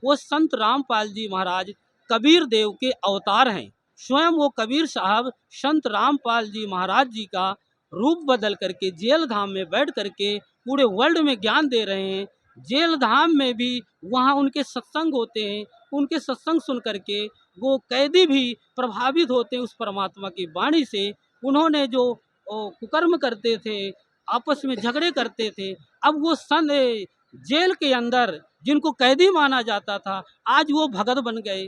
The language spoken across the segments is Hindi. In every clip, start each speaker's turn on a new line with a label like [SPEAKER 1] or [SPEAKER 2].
[SPEAKER 1] वो संत रामपाल जी महाराज कबीर देव के अवतार हैं। स्वयं वो कबीर साहब संत रामपाल जी महाराज जी का रूप बदल करके जेल धाम में बैठ करके पूरे वर्ल्ड में ज्ञान दे रहे हैं। जेल धाम में भी वहाँ उनके सत्संग होते हैं, उनके सत्संग सुन करके वो कैदी भी प्रभावित होते हैं उस परमात्मा की वाणी से। उन्होंने जो कुकर्म करते थे, आपस में झगड़े करते थे, अब वो जेल के अंदर जिनको कैदी माना जाता था, आज वो भगत बन गए।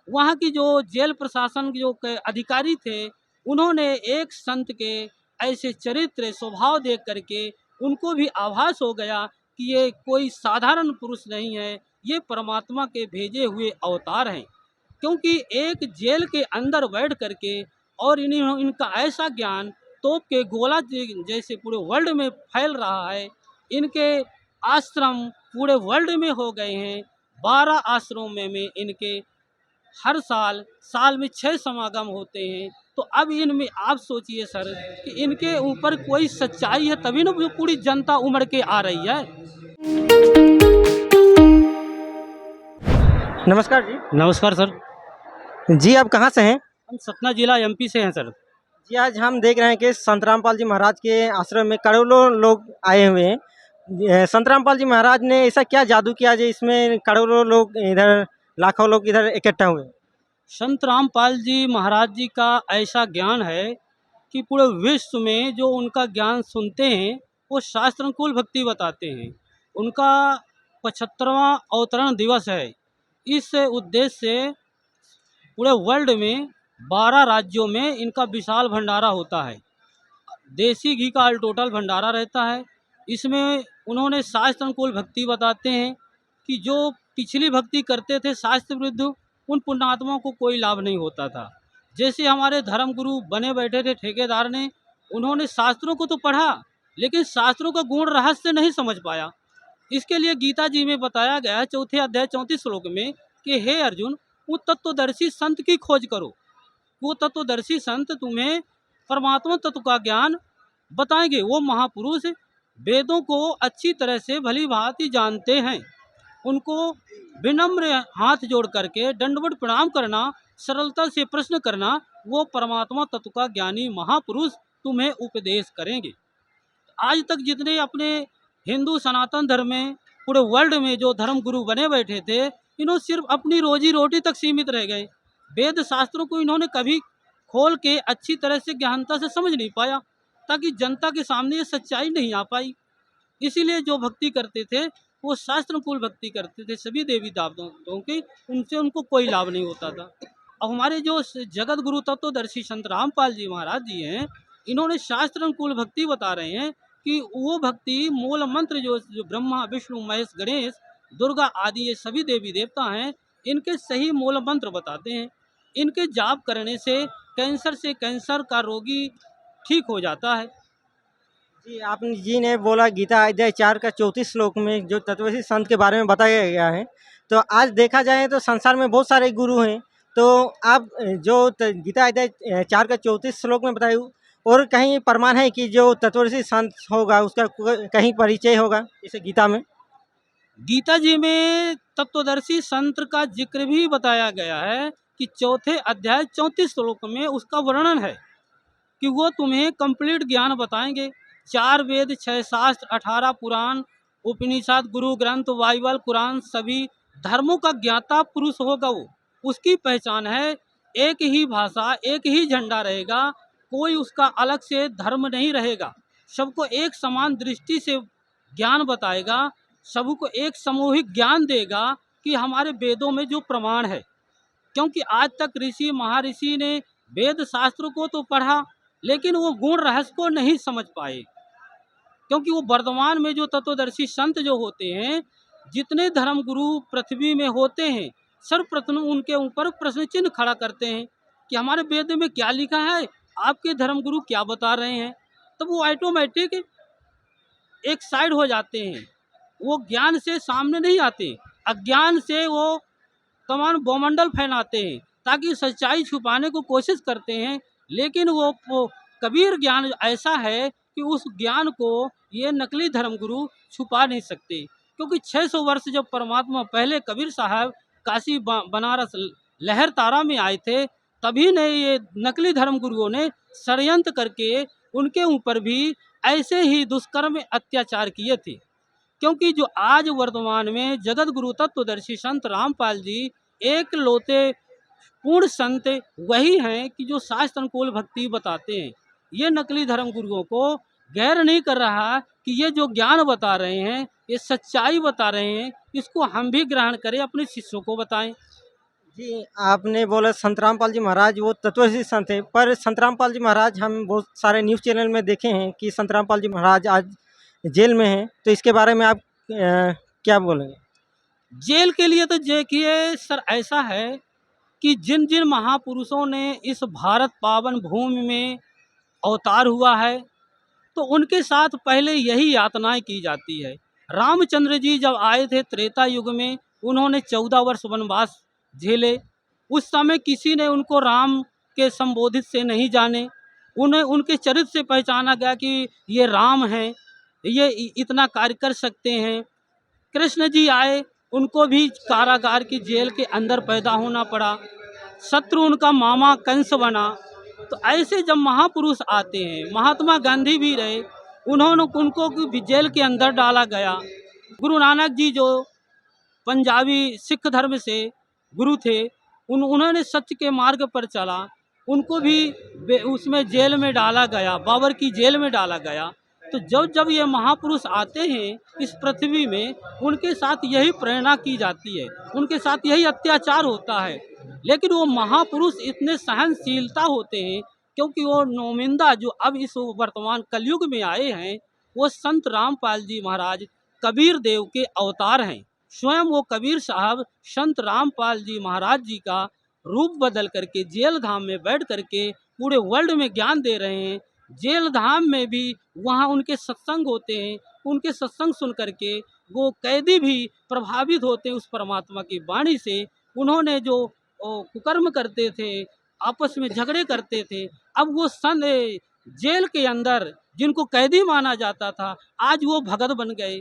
[SPEAKER 1] वहाँ की जो जेल प्रशासन के जो अधिकारी थे, उन्होंने एक संत के ऐसे चरित्र स्वभाव देख करके उनको भी आभास हो गया कि ये कोई साधारण पुरुष नहीं है, ये परमात्मा के भेजे हुए अवतार हैं। क्योंकि एक जेल के अंदर बैठ करके और इनका ऐसा ज्ञान तोप के गोला जैसे पूरे वर्ल्ड में फैल रहा है। इनके आश्रम पूरे वर्ल्ड में हो गए हैं। 12 आश्रमों में इनके हर साल में 6 समागम होते हैं। तो अब इनमें आप सोचिए सर कि इनके ऊपर कोई सच्चाई है, तभी ना पूरी जनता उमड़ के आ रही है।
[SPEAKER 2] नमस्कार जी।
[SPEAKER 1] नमस्कार सर।
[SPEAKER 2] जी आप कहाँ से हैं?
[SPEAKER 1] हम सतना जिला एमपी से हैं सर।
[SPEAKER 2] जी आज हम देख रहे हैं कि संत रामपाल जी महाराज के आश्रम में करोड़ों लोग आए हुए हैं। संत रामपाल जी महाराज ने ऐसा क्या जादू किया जो इसमें करोड़ों लोग इधर, लाखों लोग इधर इकट्ठा हुए?
[SPEAKER 1] संत रामपाल जी महाराज जी का ऐसा ज्ञान है कि पूरे विश्व में जो उनका ज्ञान सुनते हैं वो शास्त्रानुकूल भक्ति बताते हैं। उनका 75वां अवतरण दिवस है। इस उद्देश्य से पूरे वर्ल्ड में 12 राज्यों में इनका विशाल भंडारा होता है। देसी घी का टोटल भंडारा रहता है। इसमें उन्होंने शास्त्र अनुकूल भक्ति बताते हैं कि जो पिछली भक्ति करते थे शास्त्र विरुद्ध, उन पुण्यात्माओं को कोई लाभ नहीं होता था। जैसे हमारे धर्म गुरु बने बैठे थे ठेकेदार ने, उन्होंने शास्त्रों को तो पढ़ा लेकिन शास्त्रों का गुण रहस्य नहीं समझ पाया। इसके लिए गीता जी में बताया गया है 4 अध्याय 34 श्लोक में कि हे अर्जुन, वो तत्वदर्शी संत की खोज करो। वो तत्वदर्शी संत तुम्हें परमात्मा तत्व का ज्ञान बताएंगे। वो महापुरुष वेदों को अच्छी तरह से भली भांति जानते हैं। उनको विनम्र हाथ जोड़ करके दंडवत प्रणाम करना, सरलता से प्रश्न करना, वो परमात्मा तत्व का ज्ञानी महापुरुष तुम्हें उपदेश करेंगे। आज तक जितने अपने हिंदू सनातन धर्म में पूरे वर्ल्ड में जो धर्म गुरु बने बैठे थे, इन्होंने सिर्फ अपनी रोजी रोटी तक सीमित रह गए। वेद शास्त्रों को इन्होंने कभी खोल के अच्छी तरह से गहनता से समझ नहीं पाया, ताकि जनता के सामने ये सच्चाई नहीं आ पाई। इसीलिए जो भक्ति करते थे वो शास्त्रकुल भक्ति करते थे सभी देवी देवताओं की, उनसे उनको कोई लाभ नहीं होता था। अब हमारे जो जगत गुरु तत्वदर्शी संत रामपाल जी महाराज जी हैं, इन्होंने शास्त्र अनुकूल भक्ति बता रहे हैं कि वो भक्ति मूल मंत्र जो ब्रह्मा विष्णु महेश गणेश दुर्गा आदि ये सभी देवी देवता हैं, इनके सही मूल मंत्र बताते हैं। इनके जाप करने से कैंसर का रोगी ठीक हो जाता है।
[SPEAKER 2] जी आप जी ने बोला गीता अध्याय 4 का 34 श्लोक में जो तत्वदर्शी संत के बारे में बताया गया है। तो आज देखा जाए तो संसार में बहुत सारे गुरु हैं, तो आप जो गीता अध्याय 4 का 34 श्लोक में बताए, और कहीं प्रमाण है कि जो तत्वदर्शी संत होगा उसका कहीं परिचय होगा इसे गीता में?
[SPEAKER 1] गीता जी में तत्वदर्शी संत का जिक्र भी बताया गया है कि 4 अध्याय 34 श्लोक में उसका वर्णन है कि वो तुम्हें कंप्लीट ज्ञान बताएंगे। 4 वेद, 6 शास्त्र, 18 पुराण, उपनिषद, गुरु ग्रंथ, बाइबल, कुरान, सभी धर्मों का ज्ञाता पुरुष होगा वो। उसकी पहचान है एक ही भाषा, एक ही झंडा रहेगा, कोई उसका अलग से धर्म नहीं रहेगा। सबको एक समान दृष्टि से ज्ञान बताएगा, सबको एक सामूहिक ज्ञान देगा कि हमारे वेदों में जो प्रमाण है। क्योंकि आज तक ऋषि महर्षि ने वेद शास्त्र को तो पढ़ा लेकिन वो गुण रहस्य को नहीं समझ पाए। क्योंकि वो वर्तमान में जो तत्वदर्शी संत जो होते हैं, जितने धर्म गुरु पृथ्वी में होते हैं, सर्वप्रथम उनके ऊपर प्रश्न चिन्ह खड़ा करते हैं कि हमारे वेद में क्या लिखा है, आपके धर्म गुरु क्या बता रहे हैं। तो वो ऑटोमेटिक एक साइड हो जाते हैं, वो ज्ञान से सामने नहीं आते, अज्ञान से वो तमाम बहुमंडल फैलाते हैं ताकि सच्चाई छुपाने को कोशिश करते हैं। लेकिन वो कबीर ज्ञान ऐसा है कि उस ज्ञान को ये नकली धर्मगुरु छुपा नहीं सकते। क्योंकि 600 वर्ष जब परमात्मा पहले कबीर साहब काशी बनारस लहर तारा में आए थे, तभी ने ये नकली धर्म गुरुओं ने षड्यंत्र करके उनके ऊपर भी ऐसे ही दुष्कर्म अत्याचार किए थे। क्योंकि जो आज वर्तमान में जगत गुरु तत्वदर्शी संत रामपाल जी एक लौते पूर्ण संत वही हैं कि जो शास्त्र अनुकूल भक्ति बताते हैं। ये नकली धर्म गुरुओं को गैर नहीं कर रहा कि ये जो ज्ञान बता रहे हैं, ये सच्चाई बता रहे हैं, इसको हम भी ग्रहण करें, अपने शिष्यों को बताएं।
[SPEAKER 2] जी, आपने बोला संत रामपाल जी महाराज वो तत्वदर्शी संत हैं, पर संत रामपाल जी महाराज हम बहुत सारे न्यूज़ चैनल में देखे हैं कि संत रामपाल जी महाराज आज जेल में हैं, तो इसके बारे में आप क्या बोलेंगे?
[SPEAKER 1] जेल के लिए तो देखिए सर, ऐसा है कि जिन जिन महापुरुषों ने इस भारत पावन भूमि में अवतार हुआ है, तो उनके साथ पहले यही यातनाएं की जाती है। रामचंद्र जी जब आए थे त्रेता युग में, उन्होंने 14 वर्ष वनवास झेले। उस समय किसी ने उनको राम के संबोधित से नहीं जाने, उन्हें उनके चरित्र से पहचाना गया कि ये राम हैं, ये इतना कार्य कर सकते हैं। कृष्ण जी आए, उनको भी कारागार की जेल के अंदर पैदा होना पड़ा। शत्रु उनका मामा कंस बना। तो ऐसे जब महापुरुष आते हैं, महात्मा गांधी भी रहे, उनको भी जेल के अंदर डाला गया। गुरु नानक जी जो पंजाबी सिख धर्म से गुरु थे, उन्होंने सत्य के मार्ग पर चला, उनको भी उसमें जेल में डाला गया, बाबर की जेल में डाला गया। तो जब जब ये महापुरुष आते हैं इस पृथ्वी में, उनके साथ यही प्रेरणा की जाती है, उनके साथ यही अत्याचार होता है। लेकिन वो महापुरुष इतने सहनशीलता होते हैं, क्योंकि वो नौमिंदा जो अब इस वर्तमान कलयुग में आए हैं, वो संत रामपाल जी महाराज कबीर देव के अवतार हैं। स्वयं वो कबीर साहब संत रामपाल जी महाराज जी का रूप बदल करके जेल धाम में बैठ करके पूरे वर्ल्ड में ज्ञान दे रहे हैं। जेल धाम में भी वहाँ उनके सत्संग होते हैं, उनके सत्संग सुन करके वो कैदी भी प्रभावित होते हैं उस परमात्मा की वाणी से। उन्होंने जो कुकर्म करते थे, आपस में झगड़े करते थे, अब वो जेल के अंदर जिनको कैदी माना जाता था, आज वो भगत बन गए।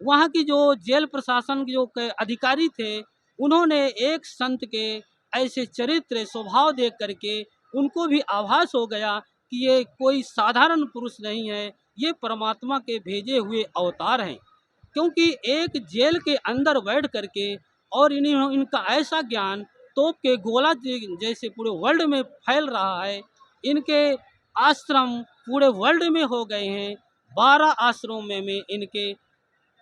[SPEAKER 1] वहाँ की जो जेल प्रशासन के जो अधिकारी थे, उन्होंने एक संत के ऐसे चरित्र स्वभाव देख करके उनको भी आभास हो गया कि ये कोई साधारण पुरुष नहीं है, ये परमात्मा के भेजे हुए अवतार हैं। क्योंकि एक जेल के अंदर बैठ करके और इनका ऐसा ज्ञान तोप के गोला जैसे पूरे वर्ल्ड में फैल रहा है। इनके आश्रम पूरे वर्ल्ड में हो गए हैं। 12 आश्रमों में इनके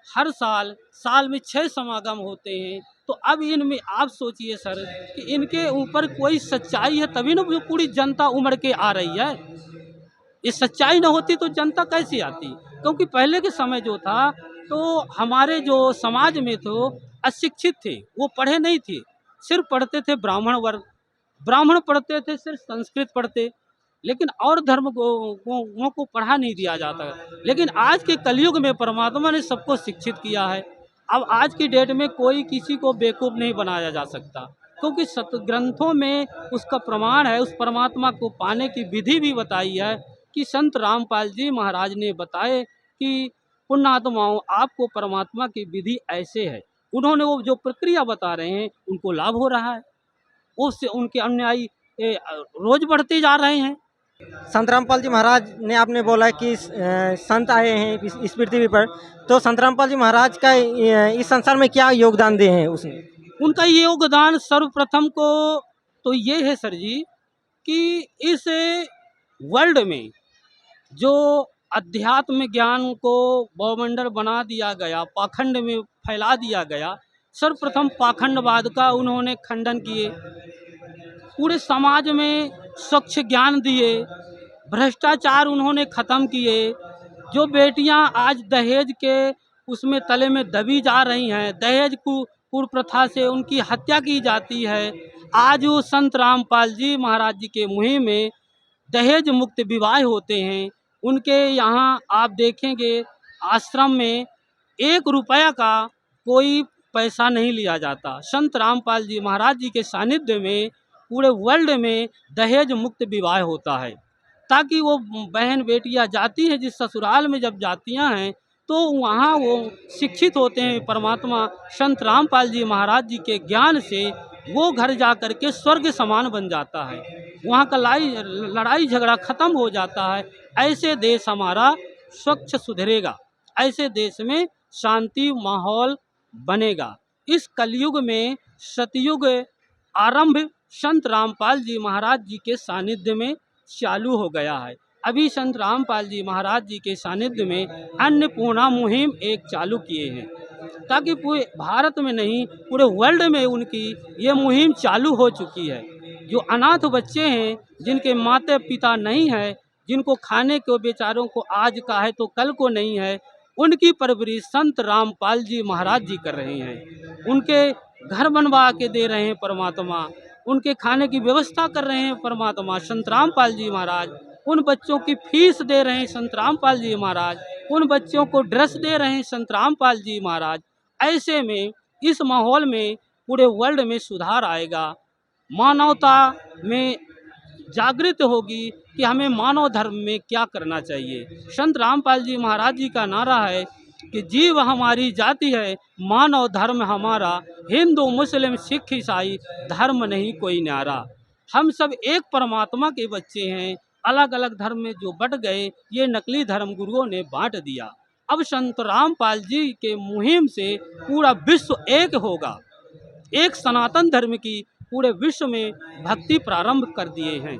[SPEAKER 1] हर साल में 6 समागम होते हैं। तो अब इनमें आप सोचिए सर कि इनके ऊपर कोई सच्चाई है, तभी ना पूरी जनता उमड़ के आ रही है। ये सच्चाई न होती तो जनता कैसी आती? क्योंकि पहले के समय जो था, तो हमारे जो समाज में तो अशिक्षित थे, वो पढ़े नहीं थे, सिर्फ पढ़ते थे ब्राह्मण वर्ग। ब्राह्मण पढ़ते थे, सिर्फ संस्कृत पढ़ते, लेकिन और धर्म को पढ़ा नहीं दिया जाता। लेकिन आज के कलयुग में परमात्मा ने सबको शिक्षित किया है। अब आज की डेट में कोई किसी को बेवकूफ़ नहीं बनाया जा सकता, क्योंकि सतग्रंथों में उसका प्रमाण है। उस परमात्मा को पाने की विधि भी बताई है कि संत रामपाल जी महाराज ने बताए कि पुण्यात्माओं, आपको परमात्मा की विधि ऐसे है। उन्होंने वो जो प्रक्रिया बता रहे हैं, उनको लाभ हो रहा है, उससे उनके अनुयायी रोज बढ़ते जा रहे हैं।
[SPEAKER 2] संत रामपाल जी महाराज ने आपने बोला कि संत आए हैं इस पृथ्वी पर, तो संत रामपाल जी महाराज का इस संसार में क्या योगदान दे हैं उसने?
[SPEAKER 1] उनका ये योगदान सर्वप्रथम को तो ये है सर जी कि इस वर्ल्ड में जो अध्यात्म ज्ञान को बहुमंडल बना दिया गया, पाखंड में फैला दिया गया, सर्वप्रथम पाखंडवाद का उन्होंने खंडन किए, पूरे समाज में स्वच्छ ज्ञान दिए, भ्रष्टाचार उन्होंने ख़त्म किए। जो बेटियां आज दहेज के उसमें तले में दबी जा रही हैं, दहेज कुप्रथा से उनकी हत्या की जाती है, आज वो संत रामपाल जी महाराज जी के मुहिम में दहेज मुक्त विवाह होते हैं। उनके यहाँ आप देखेंगे आश्रम में 1 रुपया का कोई पैसा नहीं लिया जाता। संत रामपाल जी महाराज जी के सानिध्य में पूरे वर्ल्ड में दहेज मुक्त विवाह होता है, ताकि वो बहन बेटियां जाती हैं जिस ससुराल में जब जाती हैं, तो वहाँ वो शिक्षित होते हैं। परमात्मा संत रामपाल जी महाराज जी के ज्ञान से वो घर जा कर के स्वर्ग समान बन जाता है। वहाँ का लड़ाई झगड़ा खत्म हो जाता है। ऐसे देश हमारा स्वच्छ सुधरेगा, ऐसे देश में शांति माहौल बनेगा। इस कलयुग में सतयुग आरंभ संत रामपाल जी महाराज जी के सानिध्य में चालू हो गया है। अभी संत रामपाल जी महाराज जी के सानिध्य में अन्नपूर्णा मुहिम एक चालू किए हैं, ताकि पूरे भारत में नहीं पूरे वर्ल्ड में उनकी ये मुहिम चालू हो चुकी है। जो अनाथ बच्चे हैं, जिनके माता पिता नहीं है, जिनको खाने को बेचारों को आज का है तो कल को नहीं है, उनकी परवरिश संत रामपाल जी महाराज जी कर रहे हैं। उनके घर बनवा के दे रहे हैं परमात्मा, उनके खाने की व्यवस्था कर रहे हैं परमात्मा संत रामपाल जी महाराज। उन बच्चों की फीस दे रहे हैं संत रामपाल जी महाराज, उन बच्चों को ड्रेस दे रहे हैं संत रामपाल जी महाराज। ऐसे में इस माहौल में पूरे वर्ल्ड में सुधार आएगा, मानवता में जागृत होगी कि हमें मानव धर्म में क्या करना चाहिए। संत रामपाल जी महाराज जी का नारा है कि जीव हमारी जाति है, मानव धर्म हमारा, हिंदू मुस्लिम सिख ईसाई धर्म नहीं कोई न्यारा। हम सब एक परमात्मा के बच्चे हैं, अलग अलग धर्म में जो बट गए ये नकली धर्म गुरुओं ने बांट दिया। अब संत रामपाल जी के मुहिम से पूरा विश्व एक होगा, एक सनातन धर्म की पूरे विश्व में भक्ति प्रारंभ कर दिए हैं।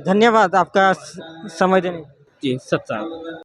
[SPEAKER 2] धन्यवाद आपका समय देने।
[SPEAKER 1] जी सत्य।